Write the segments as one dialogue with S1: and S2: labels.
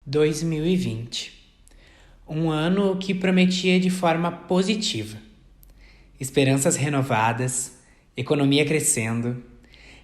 S1: 2020. Um ano que prometia de forma positiva. Esperanças renovadas, economia crescendo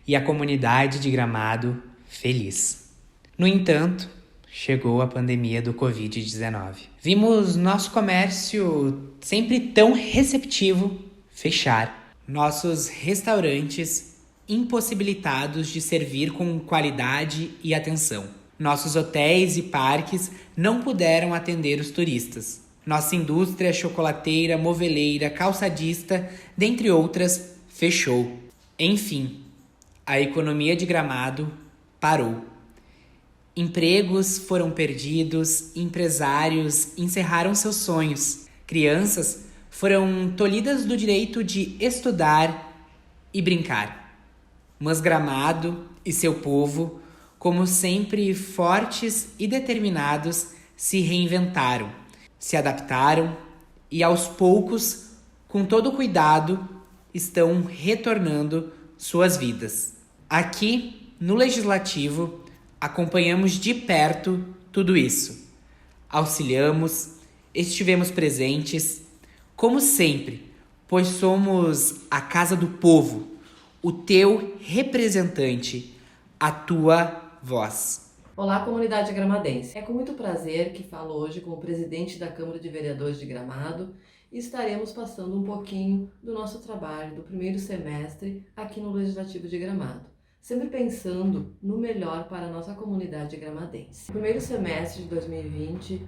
S1: e a comunidade de Gramado feliz. No entanto, chegou a pandemia do Covid-19. Vimos nosso comércio sempre tão receptivo fechar. Nossos restaurantes impossibilitados de servir com qualidade e atenção. Nossos hotéis e parques não puderam atender os turistas. Nossa indústria chocolateira, moveleira, calçadista, dentre outras, fechou. Enfim, a economia de Gramado parou. Empregos foram perdidos, empresários encerraram seus sonhos. Crianças foram tolhidas do direito de estudar e brincar. Mas Gramado e seu povo, como sempre fortes e determinados, se reinventaram, se adaptaram e aos poucos, com todo cuidado, estão retornando suas vidas. Aqui, no Legislativo, acompanhamos de perto tudo isso. Auxiliamos, estivemos presentes, como sempre, pois somos a casa do povo, o teu representante, a tua voz.
S2: Olá, comunidade gramadense. É com muito prazer que falo hoje com o presidente da Câmara de Vereadores de Gramado e estaremos passando um pouquinho do nosso trabalho do primeiro semestre aqui no Legislativo de Gramado, sempre pensando no melhor para a nossa comunidade gramadense. No primeiro semestre de 2020,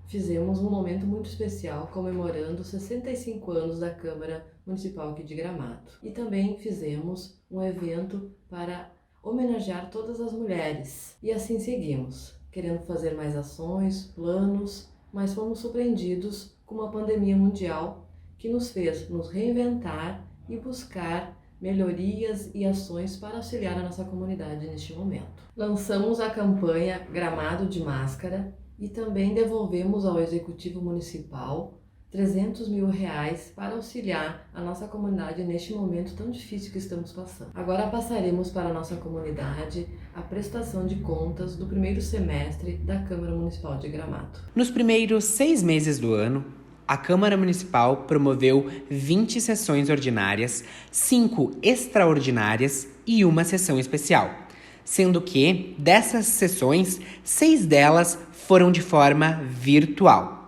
S2: fizemos um momento muito especial comemorando os 65 anos da Câmara Municipal aqui de Gramado. E também fizemos um evento para homenagear todas as mulheres. E assim seguimos, querendo fazer mais ações, planos, mas fomos surpreendidos com uma pandemia mundial que nos fez nos reinventar e buscar melhorias e ações para auxiliar a nossa comunidade neste momento. Lançamos a campanha Gramado de Máscara e também devolvemos ao Executivo Municipal R$300 mil para auxiliar a nossa comunidade neste momento tão difícil que estamos passando. Agora passaremos para a nossa comunidade a prestação de contas do primeiro semestre da Câmara Municipal de Gramado.
S1: Nos primeiros 6 meses do ano, a Câmara Municipal promoveu 20 sessões ordinárias, 5 extraordinárias e 1 sessão especial, sendo que, dessas sessões, 6 delas foram de forma virtual.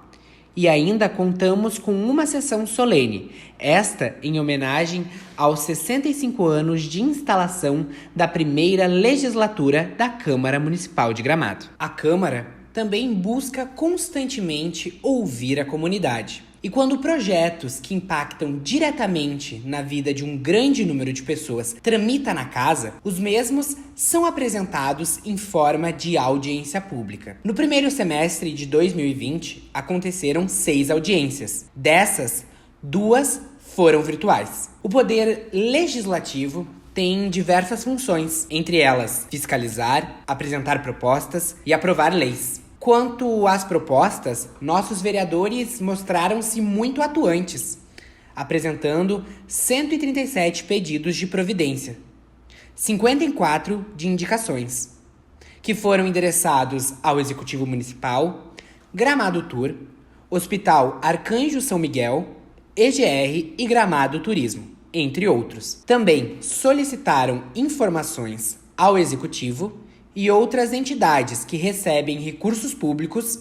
S1: E ainda contamos com uma sessão solene, esta em homenagem aos 65 anos de instalação da primeira legislatura da Câmara Municipal de Gramado. A Câmara também busca constantemente ouvir a comunidade. E quando projetos que impactam diretamente na vida de um grande número de pessoas tramitam na casa, os mesmos são apresentados em forma de audiência pública. No primeiro semestre de 2020, aconteceram 6 audiências. Dessas, 2 foram virtuais. O Poder Legislativo tem diversas funções, entre elas fiscalizar, apresentar propostas e aprovar leis. Quanto às propostas, nossos vereadores mostraram-se muito atuantes, apresentando 137 pedidos de providência, 54 de indicações, que foram endereçados ao Executivo Municipal, Gramado Tour, Hospital Arcanjo São Miguel, EGR e Gramado Turismo, entre outros. Também solicitaram informações ao Executivo e outras entidades que recebem recursos públicos.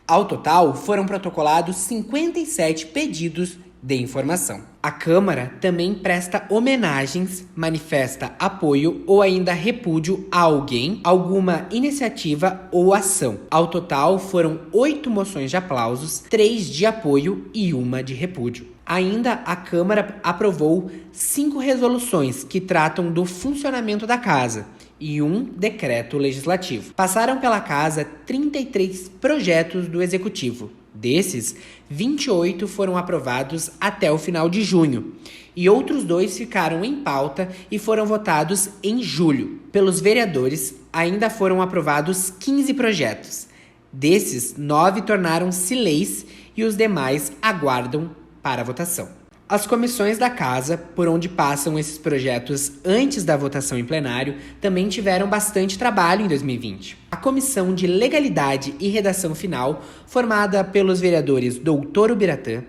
S1: Ao total, foram protocolados 57 pedidos de informação. A Câmara também presta homenagens, manifesta apoio ou ainda repúdio a alguém, alguma iniciativa ou ação. Ao total, foram 8 moções de aplausos, 3 de apoio e 1 de repúdio. Ainda a Câmara aprovou 5 resoluções que tratam do funcionamento da Casa e 1 decreto legislativo. Passaram pela Casa 33 projetos do Executivo. Desses, 28 foram aprovados até o final de junho e outros 2 ficaram em pauta e foram votados em julho. Pelos vereadores, ainda foram aprovados 15 projetos. Desses, 9 tornaram-se leis e os demais aguardam para a votação. As comissões da casa, por onde passam esses projetos antes da votação em plenário, também tiveram bastante trabalho em 2020. A Comissão de Legalidade e Redação Final, formada pelos vereadores Doutor Ubiratã,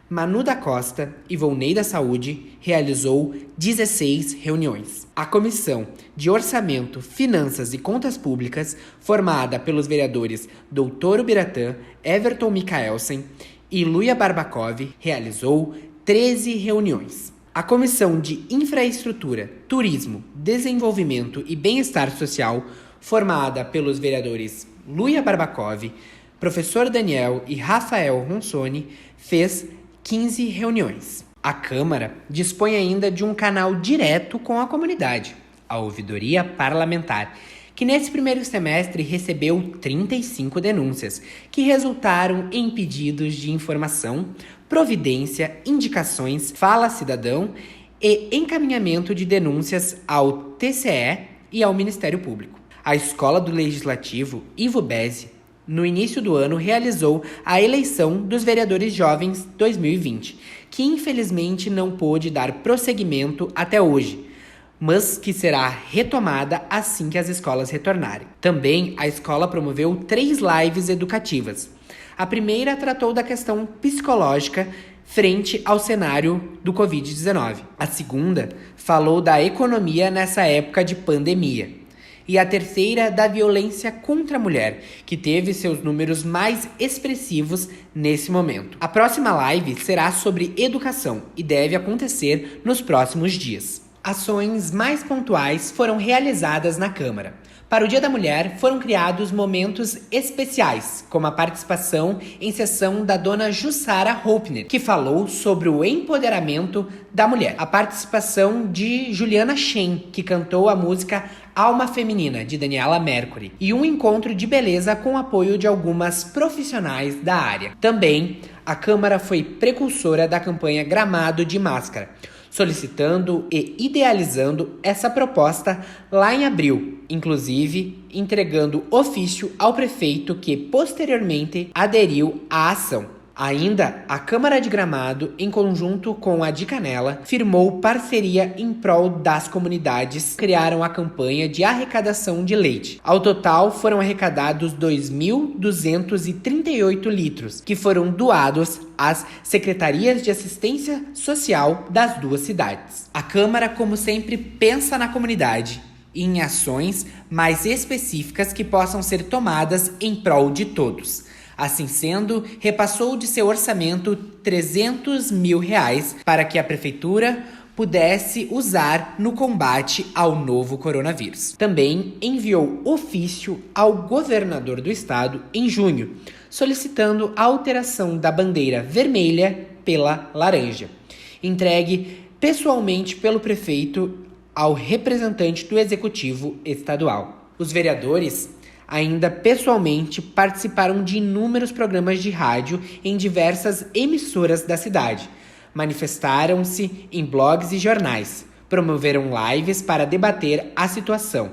S1: Manu da Costa e Volney da Saúde, realizou 16 reuniões. A Comissão de Orçamento, Finanças e Contas Públicas, formada pelos vereadores Doutor Ubiratã, Everton Mikaelsen e Luia Barbakov, realizou 13 reuniões. A Comissão de Infraestrutura, Turismo, Desenvolvimento e Bem-Estar Social, formada pelos vereadores Luia Barbakov, Professor Daniel e Rafael Ronsoni, fez 15 reuniões. A Câmara dispõe ainda de um canal direto com a comunidade, a Ouvidoria Parlamentar, que nesse primeiro semestre recebeu 35 denúncias, que resultaram em pedidos de informação, providência, indicações, fala cidadão e encaminhamento de denúncias ao TCE e ao Ministério Público. A Escola do Legislativo, Ivo Bezzi, no início do ano, realizou a eleição dos vereadores jovens 2020, que infelizmente não pôde dar prosseguimento até hoje, mas que será retomada assim que as escolas retornarem. Também a escola promoveu 3 lives educativas. A primeira tratou da questão psicológica frente ao cenário do Covid-19. A segunda falou da economia nessa época de pandemia. E a terceira da violência contra a mulher, que teve seus números mais expressivos nesse momento. A próxima live será sobre educação e deve acontecer nos próximos dias. Ações mais pontuais foram realizadas na Câmara. Para o Dia da Mulher, foram criados momentos especiais, como a participação em sessão da dona Jussara Hopner, que falou sobre o empoderamento da mulher. A participação de Juliana Shen, que cantou a música Alma Feminina, de Daniela Mercury. E um encontro de beleza com apoio de algumas profissionais da área. Também, a Câmara foi precursora da campanha Gramado de Máscara, solicitando e idealizando essa proposta lá em abril, inclusive entregando ofício ao prefeito que posteriormente aderiu à ação. Ainda, a Câmara de Gramado, em conjunto com a de Canela, firmou parceria em prol das comunidades, criaram a campanha de arrecadação de leite. Ao total, foram arrecadados 2.238 litros, que foram doados às secretarias de assistência social das 2 cidades. A Câmara, como sempre, pensa na comunidade e em ações mais específicas que possam ser tomadas em prol de todos. Assim sendo, repassou de seu orçamento R$300 mil para que a Prefeitura pudesse usar no combate ao novo coronavírus. Também enviou ofício ao governador do estado em junho, solicitando a alteração da bandeira vermelha pela laranja, entregue pessoalmente pelo prefeito ao representante do executivo estadual. Os vereadores ainda pessoalmente participaram de inúmeros programas de rádio em diversas emissoras da cidade, manifestaram-se em blogs e jornais, promoveram lives para debater a situação.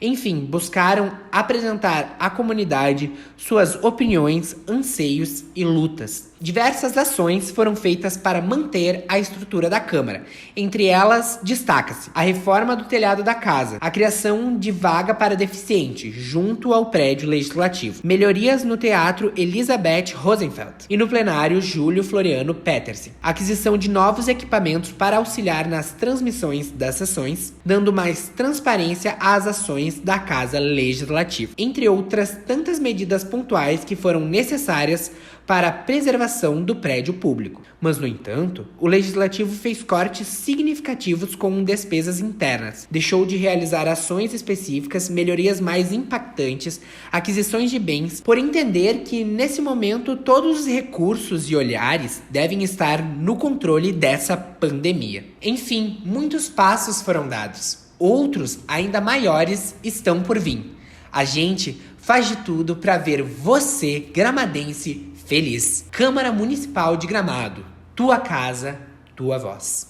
S1: Enfim, buscaram apresentar à comunidade suas opiniões, anseios e lutas. Diversas ações foram feitas para manter a estrutura da Câmara. Entre elas, destaca-se a reforma do telhado da casa, a criação de vaga para deficiente junto ao prédio legislativo, melhorias no Teatro Elizabeth Rosenfeld e no plenário Júlio Floriano Petersen, aquisição de novos equipamentos para auxiliar nas transmissões das sessões, dando mais transparência às ações da Casa Legislativa, entre outras tantas medidas pontuais que foram necessárias para a preservação do prédio público. Mas, no entanto, o Legislativo fez cortes significativos com despesas internas, deixou de realizar ações específicas, melhorias mais impactantes, aquisições de bens, por entender que, nesse momento, todos os recursos e olhares devem estar no controle dessa pandemia. Enfim, muitos passos foram dados. Outros, ainda maiores, estão por vir. A gente faz de tudo para ver você, gramadense, feliz. Câmara Municipal de Gramado. Tua casa, tua voz.